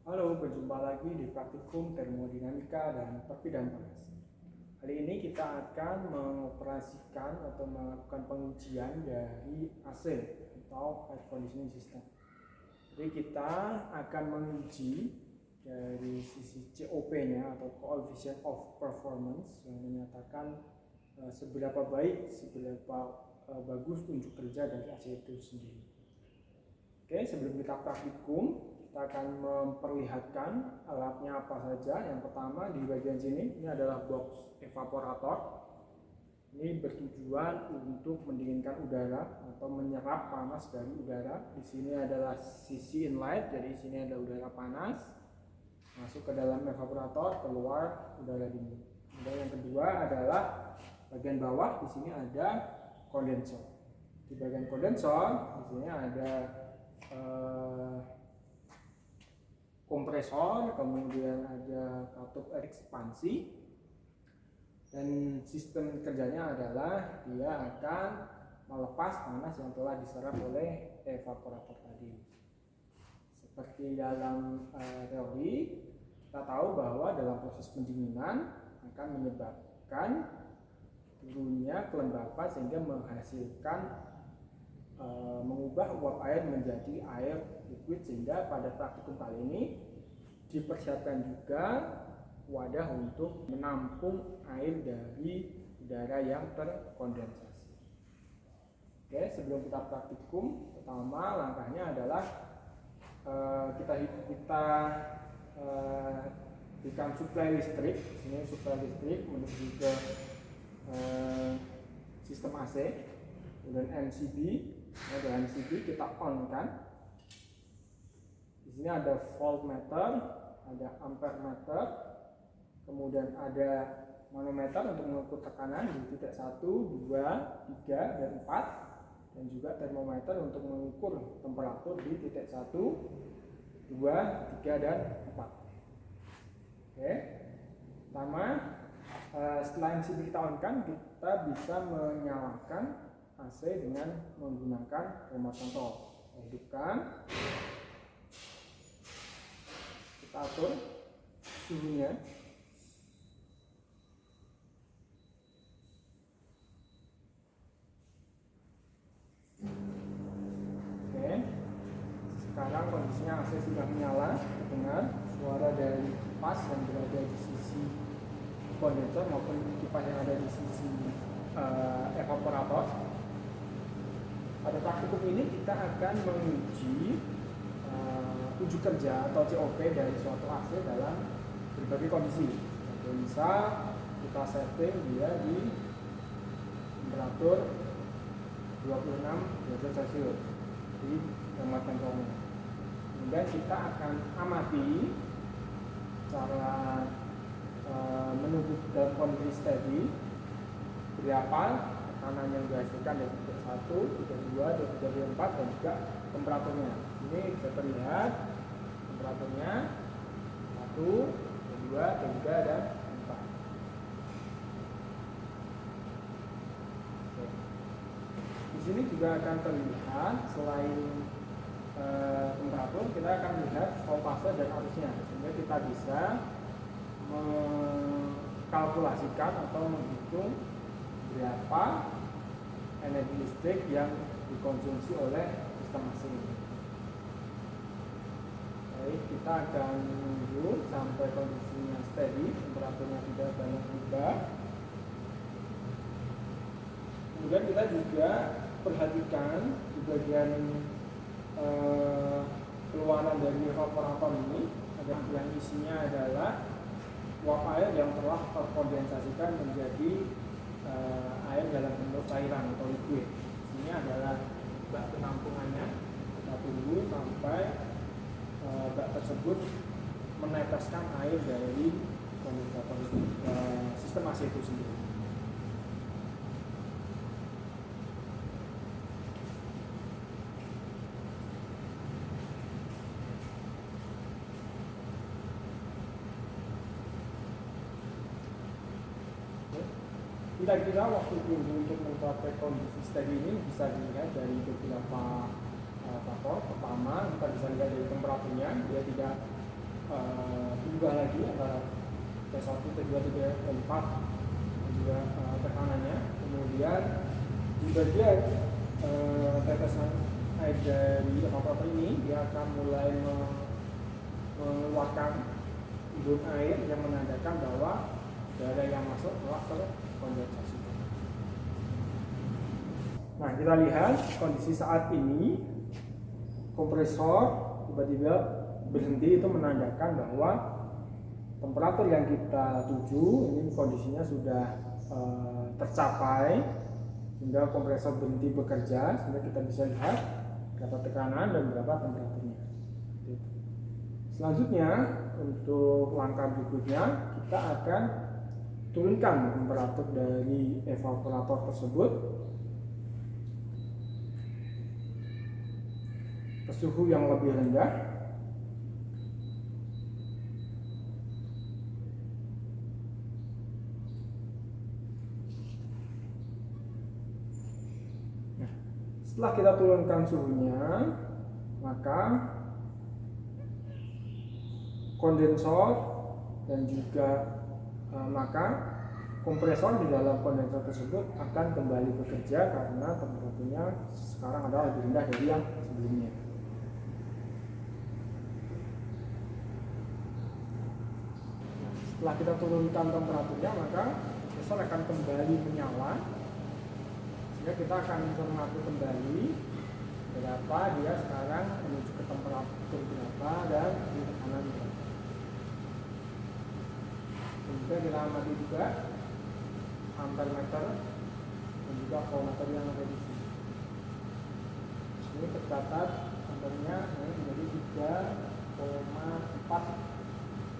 Halo, berjumpa lagi di praktikum termodinamika dan perbedaan panas. Hari ini kita akan mengoperasikan atau melakukan pengujian dari AC atau air conditioning system. Jadi kita akan menguji dari sisi COP-nya atau coefficient of performance yang menyatakan seberapa baik, seberapa bagus unjuk kerja dari AC itu sendiri. Oke, sebelum kita praktikum, kita akan memperlihatkan alatnya apa saja. Yang pertama di bagian sini, ini adalah box evaporator. Ini bertujuan untuk mendinginkan udara atau menyerap panas dari udara. Di sini adalah sisi inlet, jadi sini ada udara panas masuk ke dalam evaporator, keluar udara dingin. Kemudian yang kedua adalah bagian bawah, di sini ada kondensor. Di bagian kondensor, di sini ada kompresor, kemudian ada katup ekspansi, dan sistem kerjanya adalah dia akan melepas panas yang telah diserap oleh evaporator tadi. Seperti dalam teori, kita tahu bahwa dalam proses pendinginan akan menyebabkan turunnya kelembapan sehingga menghasilkan mengubah uap air menjadi air liquid, sehingga pada praktikum kali ini dipersiapkan juga wadah untuk menampung air dari udara yang terkondensasi. Oke, sebelum kita praktikum, pertama langkahnya adalah kita berikan suplai listrik. Ini suplai listrik menuju ke sistem AC, kemudian MCB. Ada MCB, kita on kan. Di sini ada voltmeter, ada ampere meter, kemudian ada manometer untuk mengukur tekanan di titik 1, 2, 3, dan 4, dan juga termometer untuk mengukur temperatur di titik 1, 2, 3, dan 4. Oke. Pertama, setelah MCB kita on kan, kita bisa menyalakan AC dengan menggunakan remote control. Hidupkan, kita atur suhunya. Oke, sekarang kondisinya AC sudah menyala. Dengar suara dari kipas yang berada di sisi kondensor maupun kipas yang ada di sisi evaporator. Pada praktikum ini kita akan menguji unjuk kerja atau COP dari suatu AC dalam berbagai kondisi. Bisa kita setting dia di temperatur 26 derajat Celcius di remote controlnya. Kemudian kita akan amati cara menunggu dalam kondisi steady berapa tekanan yang dihasilkan dari titik 1, titik 2, titik 3, 4, dan juga temperaturnya. Ini bisa terlihat temperaturnya 1, 2, 3, dan 4. Oke. Di sini juga akan terlihat selain temperatur, kita akan melihat voltase dan arusnya, sehingga kita bisa mengkalkulasikan atau menghitung berapa energi listrik yang dikonsumsi oleh sistem AC ini. Baik, kita akan menunggu sampai kondisinya steady, temperaturnya tidak banyak berubah. Kemudian kita juga perhatikan di bagian keluaran dari evaporator ini, ada yang isinya adalah uap air yang telah terkondensasikan menjadi air dalam bentuk cairan atau liquid. Ini adalah bak penampungannya. Kita tunggu sampai bak tersebut meneteskan air dari kondensator itu, sistem AC itu sendiri. Kira-kira waktu tunggu untuk mencapai kondisi steady ini bisa dilihat dari beberapa faktor. Pertama, kita bisa lihat dari temperaturnya, dia tidak berubah lagi antara T1, T2, T4 dan juga tekanannya. Kemudian di bagian tetesan air dari evaporator ini dia akan mulai mengeluarkan embun air yang menandakan bahwa udara yang masuk telah terkondensasi. Nah, kita lihat kondisi saat ini kompresor tiba-tiba berhenti, itu menandakan bahwa temperatur yang kita tuju ini kondisinya sudah tercapai, sehingga kompresor berhenti bekerja, sehingga kita bisa lihat berapa tekanan dan berapa temperaturnya. Selanjutnya untuk langkah berikutnya kita akan turunkan temperatur dari evaporator tersebut ke suhu yang lebih rendah. Nah, setelah kita turunkan suhunya, maka kondensor dan juga maka kompresor di dalam kondensor tersebut akan kembali bekerja karena temperaturnya sekarang adalah lebih rendah dari yang sebelumnya. Setelah kita turunkan temperaturnya, maka kompresor akan kembali menyala, sehingga kita akan mengatur kembali berapa dia sekarang menuju ke temperatur berapa dan di tekanan berapa. Kemudian kita amati juga ampermeter dan juga voltmeter yang ada di sini. Ini tercatat ampernya menjadi 3,4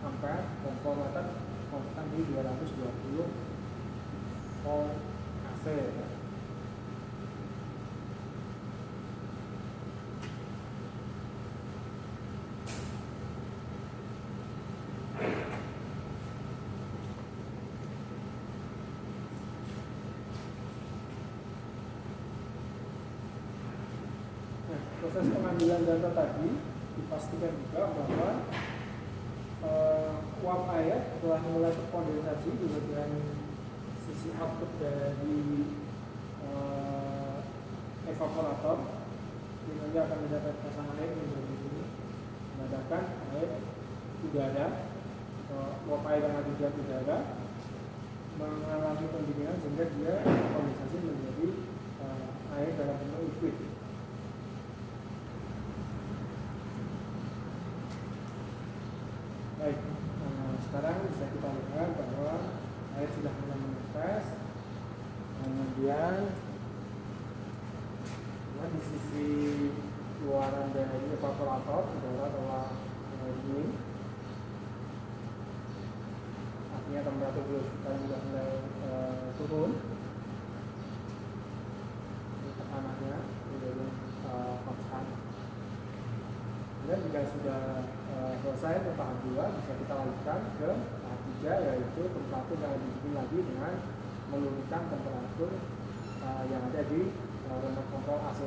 ampere dan voltmeter konstan di 220 volt AC. Proses pengambilan data tadi dipastikan juga bahwa uap air telah mulai terkondensasi di bagian sisi output dari evaporator. Ini nanti akan mendapat pasangan air menjadi ini, menandakan air udara atau uap air yang ada di udara mengalami pendinginan sehingga dia kondensasi menjadi air dalam bentuk liquid. Baik, sekarang bisa kita lihat bahwa air sudah mulai menetes. Kemudian di sisi luaran dari evaporator udara telah dingin, artinya temperatur sudah mulai turun, tekanannya menjadi konstan. Dan jika sudah selesai untuk tahap 2, bisa kita lanjutkan ke tahap 3, yaitu temperatur yang lebih tinggi lagi dengan menurunkan temperatur yang ada di remote control AC.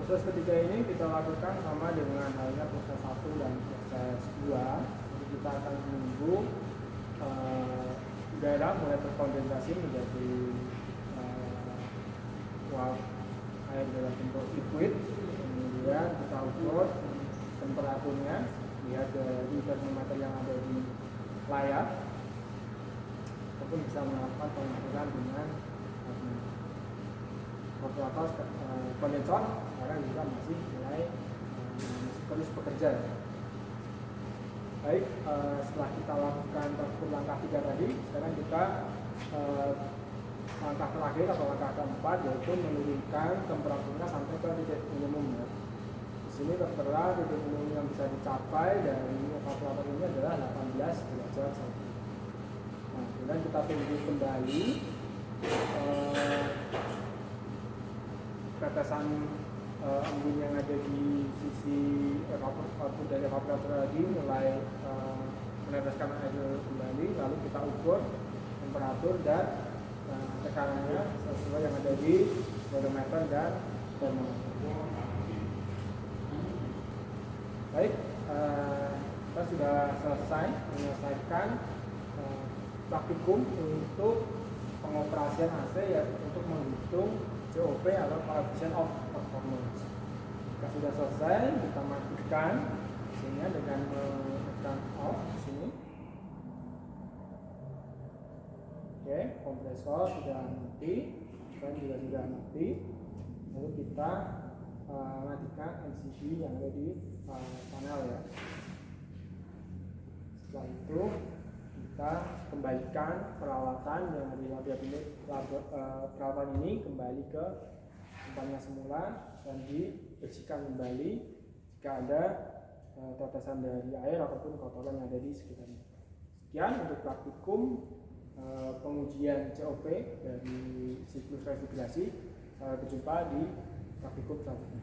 Proses ketiga ini kita lakukan sama dengan halnya proses 1 dan proses 2. Jadi kita akan menunggu udara mulai terkondensasi menjadi uap air dalam bentuk liquid. Kemudian kita ukur temperaturnya, lihat dari termometer yang ada di layar, ataupun bisa melakukan pengukuran dengan evaporator kondensor. Sekarang juga masih mulai terus bekerja. Baik, setelah kita lakukan langkah 3 tadi, sekarang kita langkah terakhir atau langkah keempat, yaitu menurunkan temperaturnya sampai ke titik minimum. Di sini tertera titik minimum yang bisa dicapai dari evaporator ini adalah 18 derajat Celcius. Nah, kemudian kita tunggu kembali tetesan embun yang ada di sisi output dari evaporator tadi mulai meneteskan air kembali, lalu kita ukur temperatur dan tekanannya sesuai yang ada di barometer dan termometer. Baik, kita sudah selesai menyelesaikan praktikum untuk pengoperasian AC ya, untuk menghitung COP atau coefficient of performance. Jika sudah selesai, kita matikan mesinnya dengan menekan off di sini. Oke, kompresor sudah mati, fan juga sudah mati. Lalu kita matikan MCB yang ada di panel ya. Setelah itu kita kembalikan peralatan yang ada di peralatan ini kembali ke tempatnya semula dan dibersihkan kembali jika ada tetesan dari air ataupun kotoran yang ada di sekitarnya. Sekian untuk praktikum pengujian COP dari siklus refrigerasi. Sampai berjumpa di praktikum selanjutnya.